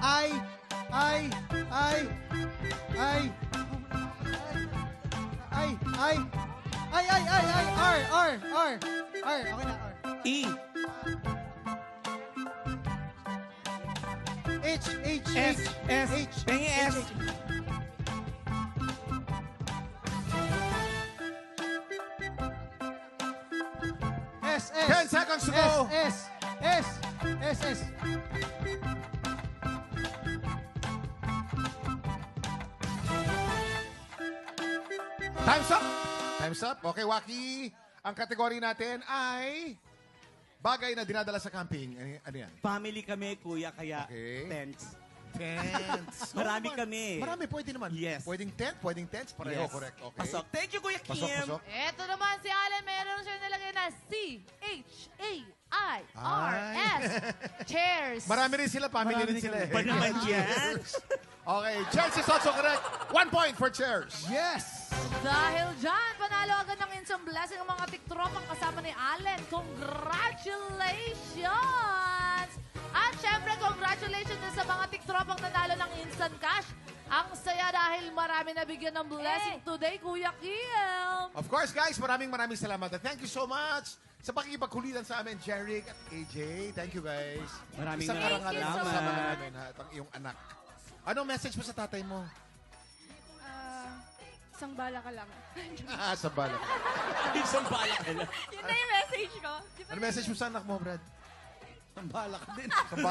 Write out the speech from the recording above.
I, I, I, I, R. Okay na, R. E. H, S. S. H. Pengi S. S. 10 seconds to go. S. Time's up. Time's up. Okay, Waki. Ang kategory natin ay bagay na dinadala sa camping. Ano yan? Family kami, kuya, kaya Okay. tents. Tents. Marami kami. Marami, pwede naman. Yes. Pweding tent, pwedeng tents. Pareho, correct. Okay. Pasok. Thank you, Kuya Kim. Pasok. Ito naman si Allen, meron siya nilagay na C-H-A-I-R-S. Chairs. Marami rin sila, family rin sila. Ba naman yan? Okay, chairs is also correct. 1 point for chairs. Yes! Dahil dyan, panalo agad ng instant blessing ang mga tiktropang kasama ni Allen. Congratulations! At syempre, congratulations din sa mga tiktropang nanalo ng instant cash. Ang saya dahil marami nabigyan ng blessing today, Kuya Kim. Of course, guys, maraming salamat. And thank you so much sa pakikipagkulitan sa amin, Jeric at AJ. Thank you, guys. Maraming Isang karangalan salamat. sa mga namin, ha, at ang iyong anak. Anong message mo sa tatay mo? Isang bala ka lang. Sa bala. Isang balak ka lang. Yun na yung message ko. Ano message mo sa anak mo, Brad? Isang balak ka din. Sa bala.